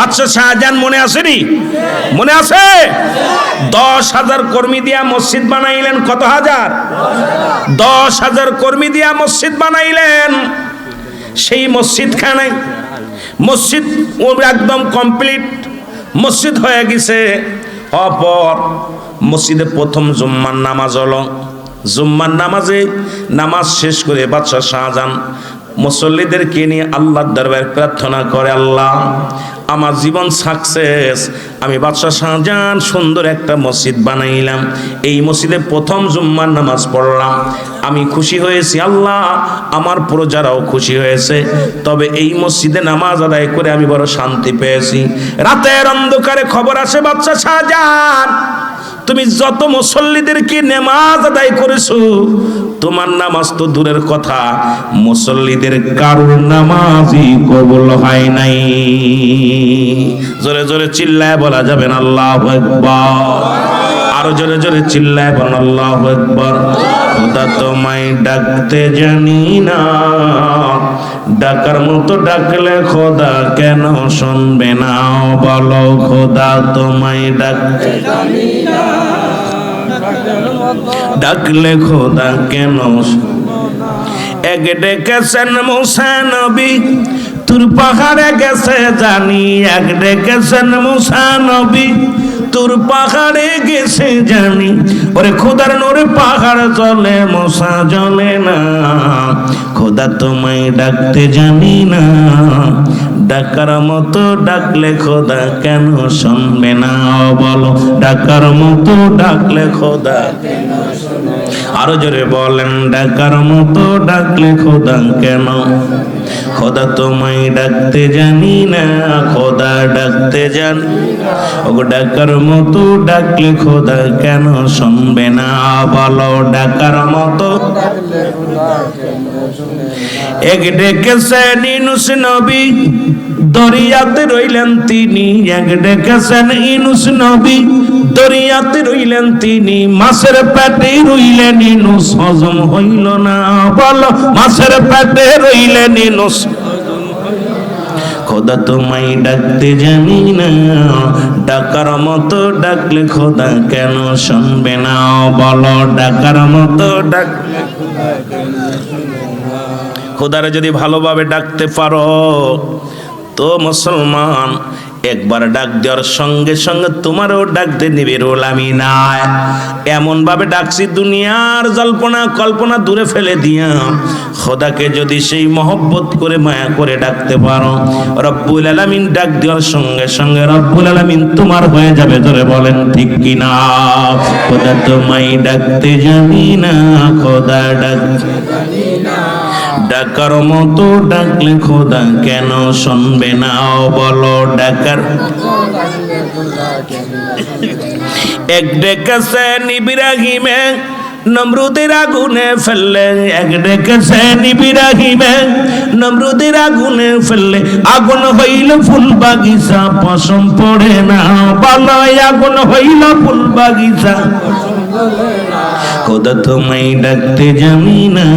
বাদশাহ শাহজাহান মনে আসেনি? মনে আছে? 10,000 কর্মী দিয়া মসজিদ বানাইলেন। কত হাজার? 10,000 কর্মী দিয়া মসজিদ বানাইলেন। সেই মসজিদখানে মসজিদ একদম কমপ্লিট মসজিদ হয়ে গেছে। অপর মসজিদে প্রথম জুম্মার নামাজ হলো। জুম্মার নামাজ শেষ করে বাদশাহ শাহজাহান মুসল্লিদেরকে নিয়ে আল্লাহর দরবারে প্রার্থনা করে, আল্লাহ আমার জীবন সাকসেস, আমি বাদশাহ শাহজাহান সুন্দর একটা মসজিদ বানাইলাম, এই মসজিদে প্রথম জুম্মার নামাজ পড়লাম, আমি খুশি হয়েছি আল্লাহ, আমার প্রজারাও খুশি হয়েছে, তবে এই মসজিদে নামাজ আদায় করে আমি বড় শান্তি পেয়েছি। রাতের অন্ধকারে খবর আসে, বাদশাহ শাহজাহান তুমি যত মুসল্লিদেরকে নামাজ আদায় করেছো, তোমার নামাজ তো দূরের কথা, মুসল্লিদের কারোর নামাজই কবুল হয় নাই। জোরে জোরে চিল্লায় বলা যাবে না আল্লাহু আকবার? আরো জোরে জোরে চিল্লায় বলেন আল্লাহু আকবার। খোদা তোমায় ডাকতে জানি না, ডাকার মতো ডাকলে খোদা কেন শুনবে না? বলো খোদা তোমায় ডাকতে জানি না, ডাকলে খোদা কেন? এক ডেকেছেন মুসা নবী তুর পাহাড়ে গেছে জানি, এক ডেকেছেন মুসা নবী তুর পাহাড়ে গেছে জানি, ওরে খোদার নূরে পাহাড় চলে মুসা জ্বলে না। খোদা তোমায় ডাকতে জানি না, ডাকার মতো ডাকলে খোদা কেন শুনবে না? বলো ডাকার মতো ডাকলে খোদা কেন শুনবে? আরো জোরে বলেন, ডাকার মতো ডাকলে খোদা কেন? খোদা তোমায় ডাকতে জানি না, খোদা ডাকতে জানি না, ওগো ডাকার মতো ডাকলে খোদা কেন শুনবে না? বলো ডাকার মতো ডাকলে খোদা কেন শুনবে না? এক ডেকেছেন ইউনূস নবী দরিয়াতে রইলেন তিনি, এক ডেকেছেন ইউনূস নবী দরিয়াতে রইলেন তিনি, মাছের পেটে রইলেন ইউনূস হজম হইল না। বলো মাছের পেটে রইলেন ইউনূস। খোদা তোমায় ডাকতে জানি না, ডাকার মতো ডাকলে খোদা কেন শুনবে না? বলো ডাকার মতো ডাকলে খোদা কেন শুনবে না? খোদারে যদি ভালোভাবে ডাকতে পারো তো মুসলমান, একবার ডাক দেওয়ার সঙ্গে সঙ্গে তোমারও ডাকতে নিবে রোল আমি নাই। এমন ভাবে ডাকছি দুনিয়ার জল্পনা কল্পনা দূরে ফেলে দিয়া খোদাকে যদি সেই মহব্বত করে মায়া করে ডাকতে পারো, রব্বুল আলামিন ডাক দেওয়ার সঙ্গে সঙ্গে রব্বুল আলামিন তোমার হয়ে যাবে। ধরে বলেন ঠিক কিনা? খোদা তোমায় ডাকতে জানি না, খোদা ডাকতে জানি না, ডাকার মতো ডাকলে খোদা কেন শুনবে না? বলো ডাকার এক ডেকেছেন ইব্রাহিমে নমরুদের আগুনে ফেললে, এক ডেকেছেন ইব্রাহিমে নমরুদের আগুনে ফেললে, আগুন হইল ফুল বাগিচা পশম পড়ে না। বলো আগুন হইল ফুল বাগিচা। খোদা তোমায় ডাকতে জানি না,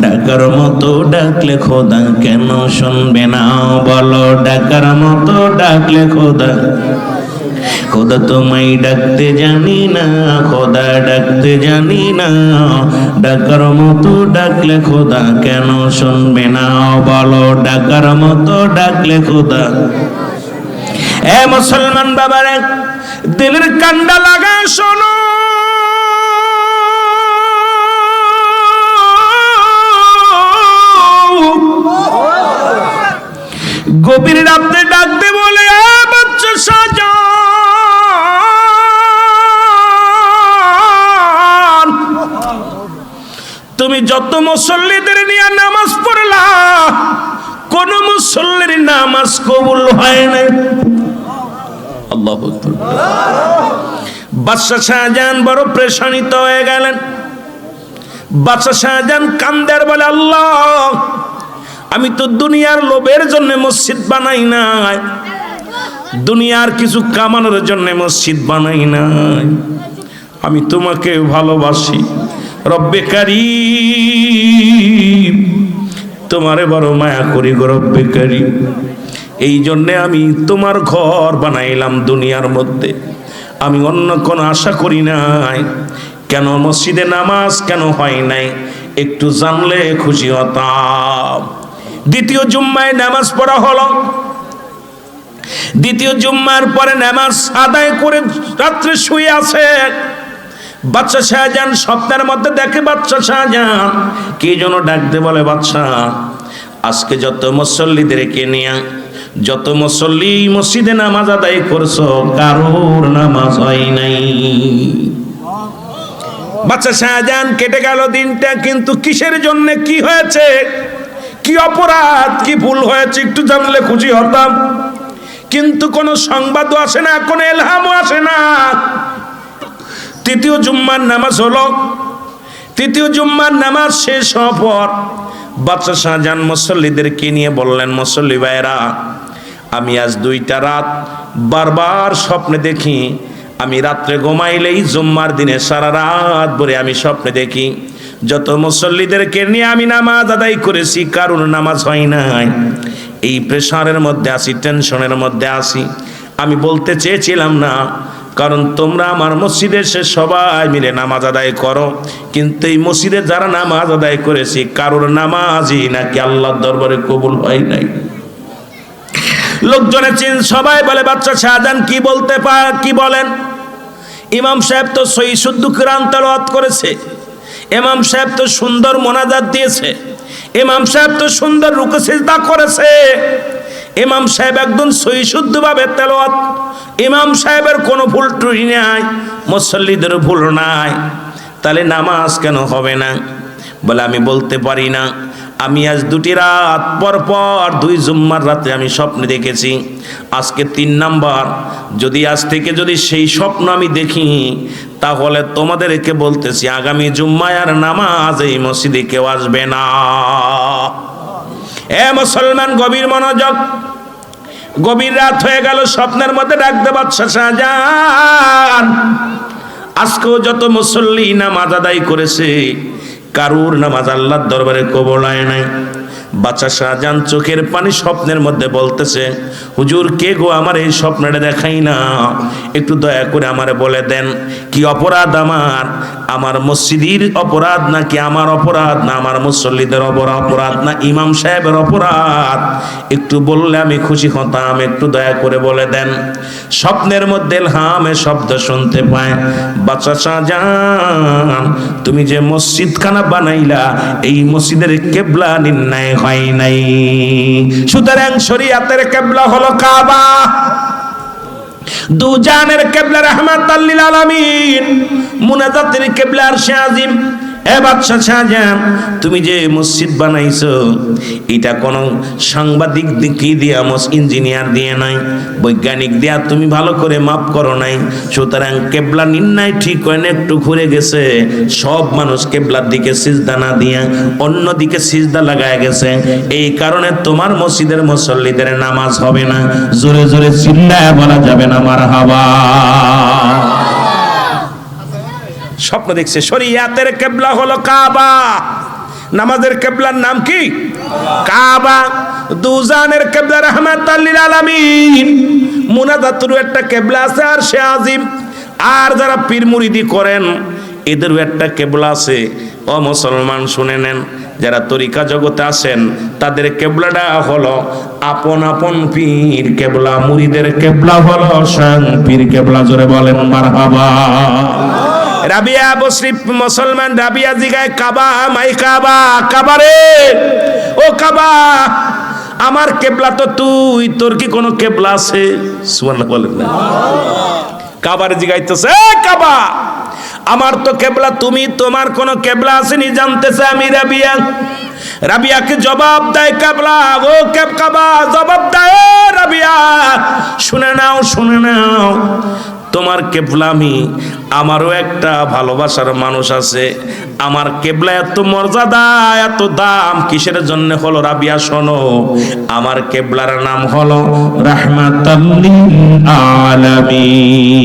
ডাকার মতো ডাকলে খোদা কেন শুনবে না? বলো ডাকার মতো ডাকলে খোদা। খোদা তোমায় ডাকতে জানি না, খোদা ডাকতে জানি না, ডাকার মতো ডাকলে খোদা কেন শুনবে না? বলো ডাকার মতো ডাকলে খোদা। এ মুসলমান বাবারে, দিলের কান্ডা লাগা শোনো, গভীর রাতে ডাকতে বলে বাচ্চা শাহজাহান, তুমি যত মুসল্লিদের নিয়ে নামাজ পড়লা, কোন মুসল্লির নামাজ কবুল হয় না। আল্লাহু আকবার। বাদশাহ শাহজাহান বড় পেরেশানিত হয়ে গেলেন। বাদশাহ শাহজাহান কান্দার বলে, আল্লাহ আমি তো দুনিয়ার লোভের জন্য মসজিদ বানাই নাই, দুনিয়ার কিছু কামানোর জন্য মসজিদ বানাই নাই, আমি তোমাকে ভালোবাসি রব্বে কারীম, তোমারে বড় মায়া করি গো রব্বে কারীম। এই জন্যে আমি তোমার ঘর বানাইলাম দুনিয়ার মধ্যে, আমি অন্য কোনো আশা করি নাই। কেন মসজিদে নামাজ কেন হয় নাই একটু জানলে খুশি হতাম। দ্বিতীয় জুম্মায় নামাজ পড়া হলো। দ্বিতীয় জুম্মার পরে নামাজ আদায় করে রাত্রে শুয়ে আছে। বাদশা শাহজাহান স্বপ্নের মধ্যে দেখে বাদশা শাহজাহান কে যেন ডাকতে বলে, বাদশা আজকে যত মুসল্লিদেরকে নিয়ে যত মুসল্লি মসজিদে নামাজ আদায় করছো কারোর নামাজ হয় নাই। বাদশা শাহজাহান কেটে গেল দিনটা, কিন্তু কিসের জন্য, কি হয়েছে, কি অপরাধ, কি ভুল হয়েছে একটু জানলে খুশি হতাম। কিন্তু কোনো সংবাদও আসে না, কোনো এলহামও আসে না। তৃতীয় জুম্মার নামাজ হলো। তৃতীয় জুম্মার নামাজ শেষ হওয়ার পর বাদশা শাহজাহান মুসল্লিদেরকে নিয়ে বললেন, মুসল্লি ভাইরা, আমি আজ 2টা রাত বারবার স্বপ্নে দেখি। আমি রাত্রে ঘুমাইলেই জুম্মার দিনে সারা রাত ভরে আমি স্বপ্নে দেখি যত মুসল্লিদেরকে নিয়ে আমি নামাজ আদায় করেছি কারোর নামাজ হয় নাই। এই প্রেশারের মধ্যে আসি, টেনশনের মধ্যে আসি। আমি বলতে চেয়েছিলাম না, কারণ তোমরা আমার মসজিদে এসে সবাই মিলে নামাজ আদায় করো, কিন্তু এই মসজিদে যারা নামাজ আদায় করেছি কারোর নামাজই নাকি আল্লাহর দরবারে কবুল হয় নাই। লোকজনে চিন সবাই বলে, বাদশা শাহজাহান কি বলতে কি বলেন? ইমাম সাহেব তো সহি শুদ্ধ কোরআন তেলাওয়াত করেছে, ইমাম সাহেব তো সুন্দর মোনাজাত দিয়েছে, ইমাম সাহেব তো সুন্দর রুকু সিজদা করেছে, ইমাম সাহেব একদম সহি শুদ্ধভাবে তেলাওয়াত, ইমাম সাহেবের কোনো ভুল ত্রুটি নাই, মুসল্লিদের ভুল নাই, তাহলে নামাজ কেন হবে না? বলে আমি বলতে পারি না। আমি আজ 2টি রাত পর পর 2 জুম্মার রাতে আমি স্বপ্নে দেখেছি। আজকে 3 নাম্বার। যদি আজ থেকে যদি সেই স্বপ্ন আমি দেখি তাহলে তোমাদেরকে বলতেছি আগামী জুম্মায় আর নামাজ এই মসজিদে কেউ আসবে না। এ মুসলমান, গভীর মনোযোগ। গভীর রাত হয়ে গেল, স্বপ্নের মধ্যে ডাকতে বাদশা শাহজাহান আজকেও যত মুসল্লি নামাজ আদায় করেছে কারুর নামাজ আল্লাহর দরবারে কবুল হয় নাই। বাদশা শাহজাহান চোখের পানি স্বপ্নের মধ্যে বলতেছে, হুজুর কে গো, আমার এই স্বপ্নটা দেখাই না, একটু দয়া করে আমারে বলে দেন কি অপরাধ আমার? আমার মসজিদের অপরাধ নাকি আমার অপরাধ, না আমার মুসল্লিদের অপরাধ, না ইমাম সাহেবের অপরাধ? একটু বললে আমি খুশি হতাম, একটু দয়া করে বলে দেন। স্বপ্নের মধ্যে এলহামে শব্দ শুনতে পায়, বাদশা শাহজাহান তুমি যে মসজিদখানা বানাইলা এই মসজিদের কিবলা নির্ণয় হয় নাই। সুতরাং শরীয়তের কিবলা হলো কাবা, দুজানের কিবলা রাহমাতাল লিল আলামিন, মুনাজাতের কিবলা আরশে আজিম। এ বাদশা শাহজাহান তুমি যে মসজিদ বানাইছো এটা কোনো সাংবাদিক কি দিয়া, ইঞ্জিনিয়ার দিয়ে নাই, বৈজ্ঞানিক দিয়া তুমি ভালো করে মাপ করো নাই। সুতরাং কিবলা নির্ণয় ঠিক হয় না, একটু ঘুরে গেছে। সব মানুষ কিবলার দিকে সিজদা না দিয়া অন্য দিকে সিজদা লাগায় গেছে। এই কারণে তোমার মসজিদের মুসল্লিদের নামাজ হবে না। জোরে জোরে চিল্লায় বলা যাবে না মারহাবা। স্বপ্ন দেখছে শরীয়তের কিবলা হলো কাবা, নামাজের কিবলার নাম কি? কাবা। দুজানের কিবলা রাহমাতাল লিল আলামিন, মুনাজাতের একটা কিবলা আছে আরশে আজিম। আর যারা পীর মুরিদি করেন এদেরও একটা কিবলা আছে। ও মুসলমান শুনে নেন, যারা তরিকা জগতে আসেন তাদের কিবলাটা হলো আপন আপন পীর কিবলা, মুরিদের কিবলা হলো স্বয়ং পীর কিবলা। জোরে বলেন মারহাবা। রাবিয়া বসরি মুসলমান রাবিয়া জিগায়, কাবা মাই কাবা, কাবা রে ও কাবা আমার কিবলা তো তুই, তোর কি কোনো কিবলা আছে? সুবহানাল্লাহ বলেন না। কাবার জিগাইতেছে, কাবা আমার তো কিবলা তুমি, তোমার কোনো কিবলা আসেনি জানতেছে আমি রাবিয়া। রাবিয়াকে জবাব দেয় কিবলা, ও কাবা জবাব দেয় রাবিয়া, শুনে নাও শুনে নাও, তোমার কিবলা আমি, আমারও একটা ভালোবাসার মানুষ আছে। আমার কিবলা এত মর্যাদা এত দাম কিসের জন্য হলো? রাবিয়া শোনো, আমার কিবলার নাম হলো রাহমাতাল লিল আলামিন।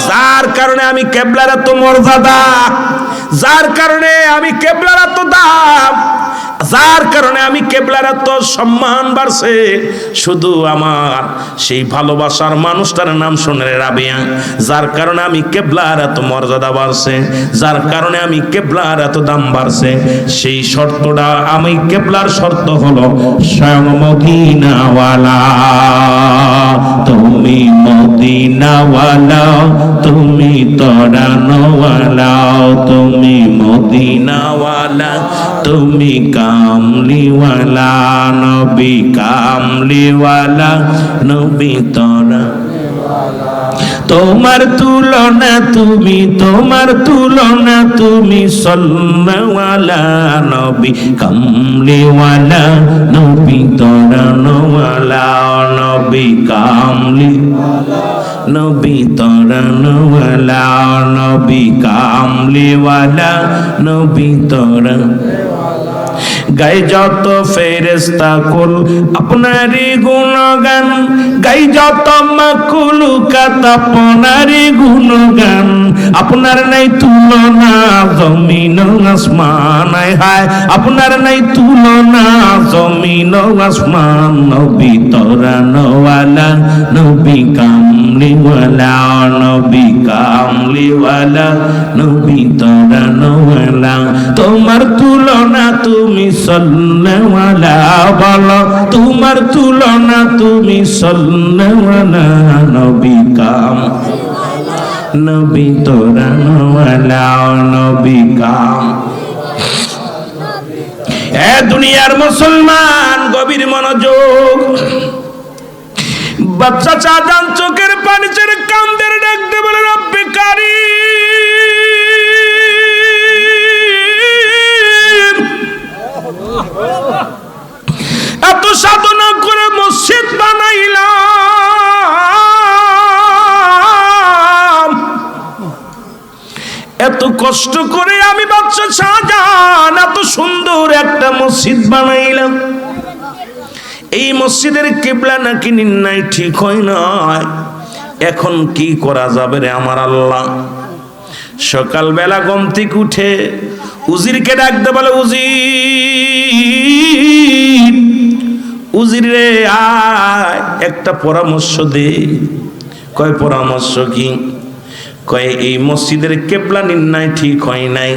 যার কারণে আমি কিবলার এত মর্যাদা, যার কারণে আমি কিবলার এত দাম, যার কারণে আমি কেবলার এত সম্মান বাড়ছে, শুধু আমার সেই ভালোবাসার মানুষটার নাম শুনে রাবিয়া, যার কারণে আমি কেবলার এত মর্যাদা বাড়ছে, যার কারণে আমি কেবলার এত দাম বাড়ছে। সেই শর্তটা আমি কেবলার শর্ত হলো স্বয়ং মদিনাওয়ালা। তুমি মদিনাওয়ালা, তুমি তরানোওয়ালা, তুমি মদিনাওয়ালা, তুমি কামলিওয়ালা, নবী কামলিওয়ালা, নবী তরা। তোমার তুলনা তুমি, তোমার তুলনা তুমি, সাল্লাল্লাহু নবী কামলিওয়ালা, নবী তরানোওয়ালা, নবী কামলিওয়ালা, নবী তরানোওয়ালা, নবী কামলিওয়ালা, নবী তরা। গাই যত ফেরেশতা কুল আপনারই গুণগান, গাই যত মাখলুকাত আপনারই গুণগান। আপনার নাই তুলনা জমিন আসমান, হায় আপনার নাই তুলনা জমিন আসমান। নবী তরানোওয়ালা, নবী কামলিওয়ালা, নবী কামলিওয়ালা, নবী তরানোওয়ালা। তোমার তুলনা তুমি সাল্লাল্লাহু বলো, তোমার তুলনা তুমি সাল্লাল্লাহু, নবী কাম, নবী তরানোওয়ালা, নবী কাম। এ দুনিয়ার মুসলমান গভীর মনোযোগ। বাচ্চা চাচান চোখের পানি ছেড়ে কান্দের ডাকতে বলে রব্বে কারীম, এত সাধনা করে মসজিদ বানাইলাম, এত কষ্ট করে আমি বাচ্চা শাহজাহান এত সুন্দর একটা মসজিদ বানাইলাম, এই মসজিদের কিবলা নাকি নির্ণয় ঠিক হয় নাই, এখন কি করা যাবে রে আমার আল্লাহ। সকালবেলা ঘুম থেকে উঠে উজিরকে ডাকতে বলে, উজির, উজির রে আয় একটা পরামর্শ দে। কয় পরামর্শ কি? কয় এই মসজিদের কেবলা নির্ণয় ঠিক হয় নাই,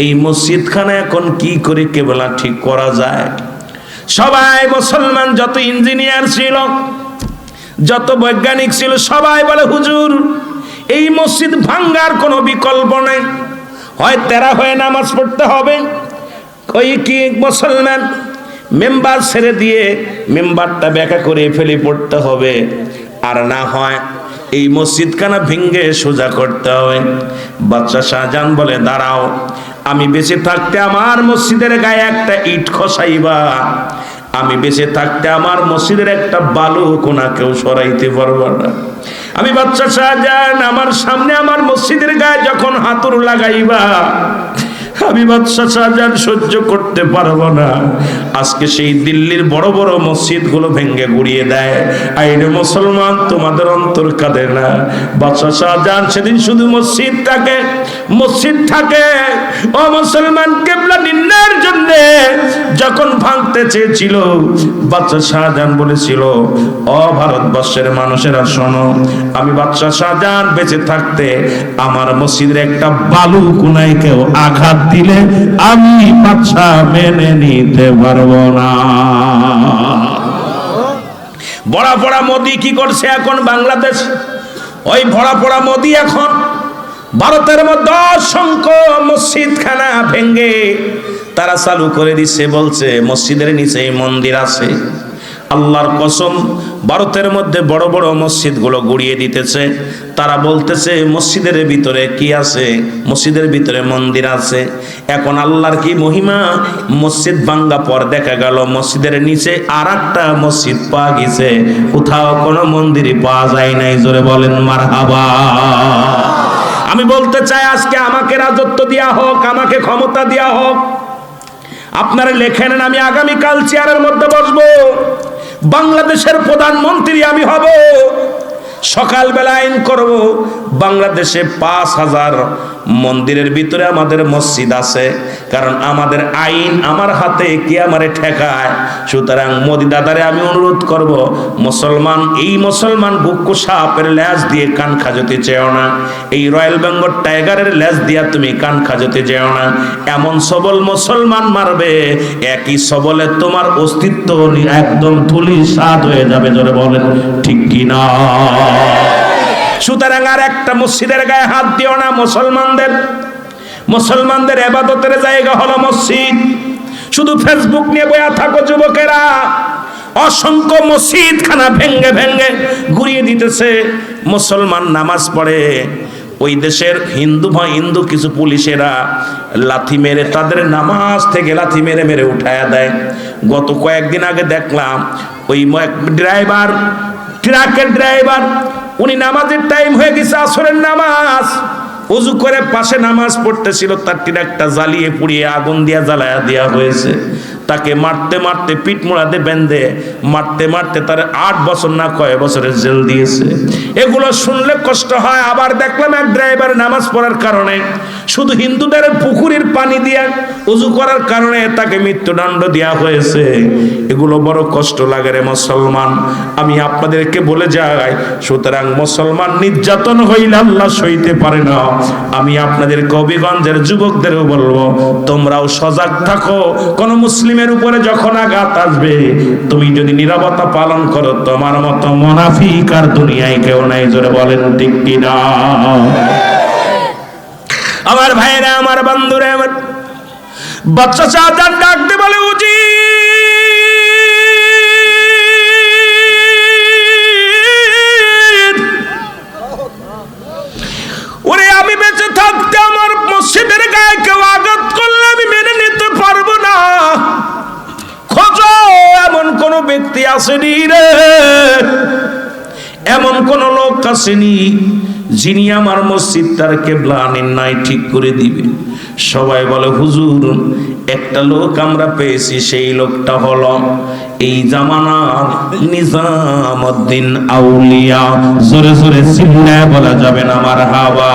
এই মসজিদখানা এখন কি করে কেবলা ঠিক করা যায়। সবাই মুসলমান যত ইঞ্জিনিয়ার ছিল, যত বৈজ্ঞানিক ছিল, সবাই বলে হুজুর এই মসজিদ ভাঙ্গার কোনো বিকল্প নেই, হয় তেরা হয়ে নামাজ পড়তে হবে। ওই কি মুসলমান মেম্বার ছেড়ে দিয়ে মেম্বারটা ব্যাখ্যা করে ফেলে পড়তে হবে, আর না হয় এই মসজিদখানা ভেঙ্গে সোজা করতে হবে। বাদশা শাহজাহান বলে, দাঁড়াও, আমি বেঁচে থাকতে আমার মসজিদের গায়ে একটা ইট খসাইবা, আমি বেঁচে থাকতে আমার মসজিদের একটা বালু কোনা কেউ সরাইতে পারবো না। আমি বাদশা শাহজাহান আমার সামনে আমার মসজিদের গায়ে যখন হাতুড় লাগাইবা, আমি বাদশা শাহজাহান সহ্য করতে পারবো না। আজকে সেই দিল্লির বড় বড় মসজিদ গুলো ভেঙ্গে গুড়িয়ে দেয়, আইনে মুসলমান তোমাদের অন্তর কাঁদে না। বাদশা শাহজাহান সেদিন শুধু মসজিদ থাকে ও মুসলমান কিবলা নির্ণয়ের জন্য যখন ভাঙতে চেয়েছিল, বাদশা শাহজাহান বলেছিল, ও ভারতবর্ষের মানুষেরা শোনো, আমি বাদশা শাহজাহান বেঁচে থাকতে আমার মসজিদের একটা বালু কোনায় কেউ আঘাত দিলে আমি বাদশা মেনে নিতে পারবো না। বড়া পড়া মোদি কি করছে এখন বাংলাদেশ? ওই ভরা পড়া মোদি এখন ভারতের মধ্যে অসংখ্য মসজিদখানা ভেঙ্গে তারা চালু করে দিচ্ছে, বলছে মসজিদের নিচেই মন্দির আছে। আল্লাহর কসম, ভারতের মধ্যে বড় বড় মসজিদগুলো গুড়িয়ে দিতেছে। তারা বলতেছে মসজিদের ভিতরে কি আছে? মসজিদের ভিতরে মন্দির আছে। এখন আল্লাহর কি মহিমা, মসজিদ ভাঙ্গা পর দেখা গেল মসজিদের নিচে আর একটা মসজিদ পাওয়া গেছে, কোথাও কোনো মন্দিরই পাওয়া যায় নাই। জোরে বলেন মারহাবা। আমি বলতে চাই, আজকে আমাকে রাজত্ব দেয়া হোক, আমাকে ক্ষমতা দেয়া হোক, আপনারা লেখে নেন, আমি আগামীকাল চেয়ারের মধ্যে বসবো, বাংলাদেশের প্রধানমন্ত্রী আমি হব। সকালবেলা আইন করব, বাংলাদেশে 5,000 মন্দিরের ভিতরে আমাদের মসজিদ আছে, কারণ আমাদের আইন আমার হাতে, কি আমারে ঠেকায়। সুতরাং মোদি দাদারে আমি অনুরোধ করব, মুসলমান, এই মুসলমান বুকু সাপের লেজ দিয়ে কান খাজতে চেও না, এই রয়্যাল বেঙ্গল টাইগারের লেজ দিয়া তুমি কান খাজতে যেও না। এমন সবল মুসলমান মারবে, একই সবলে তোমার অস্তিত্ব একদম ধূলিসাৎ হয়ে যাবে। জোরে বলেন ঠিক কি না? সুতরাং আর একটা মসজিদের গায়ে হাত দিও না। মুসলমানদের ইবাদতের জায়গা হলো মসজিদ। শুধু ফেসবুক নিয়ে বয়া থাকো যুবকেরা, অসংখ্য মসজিদ খানা ভেঙ্গে ভেঙ্গে ঘুরিয়ে দিতেছে। মুসলমান নামাজ পড়ে, ওই দেশের হিন্দু কিছু পুলিশেরা লাথি মেরে তাদের নামাজ থেকে লাথি মেরে মেরে উঠায়া দেয়। গত কয়েকদিন আগে দেখলাম ওই ড্রাইভার, ট্রাকের ড্রাইভার, উনি নামাজের টাইম হয়ে গেছে, আসরের নামাজ, ওযু করে পাশে নামাজ পড়তেছিল, তার ট্রাকটা জ্বালিয়ে পুড়িয়ে আগুন দিয়া জ্বালায়া দেওয়া হয়েছে। তাকে মারতে মারতে পিঠ মোড়াতে বেঁধে মারতে মারতে তার 8 বছর না কয় বছরের জেল দিয়েছে। এগুলো শুনলে কষ্ট হয়। আবার দেখলাম এক ড্রাইভার নামাজ পড়ার কারণে, শুধু হিন্দুদের পুকুরের পানি দিয়া ওযু করার কারণে তাকে মৃত্যুদণ্ড দেওয়া হয়েছে। এগুলো বড় কষ্ট লাগে রে মুসলমান। আমি আপনাদেরকে বলে যাই, সুতরাং মুসলমান নির্যাতন হইলে আল্লাহ সইতে পারে না। আমি আপনাদের কবিগঞ্জের যুবকদেরও বলবো, তোমরাও সজাগ থাকো। কোন মুসলিমের উপরে যখন আঘাত আসবে, তুমি যদি নীরবতা পালন করো, তোমার মতো মুনাফিক আর দুনিয়ায় কেউ নাই। জোরে বলেন ঠিক কি না? আমার ভাইরা, আমার বন্ধুরা, আমার বাচ্চা চাচার ডাকতে বলে, উজি ওরে, আমি বেঁচে থাকতে আমার মসজিদের গায়ে কেউ আঘাত করলে আমি মেনে নিতে পারবো না। খোঁজো, এমন কোন ব্যক্তি আসেনি রে, এমন কোন লোক আসেনি যিনি আমার মসজিদটার কিবলা নির্ণয় ঠিক করে দিবে। সবাই বলে, হুজুর একটা লোক আমরা পেয়েছি, সেই লোকটা হলো এই জামানার নিজামউদ্দিন আউলিয়া। জোরে জোরে চিল্লায় বলা যাবে না মারহাবা।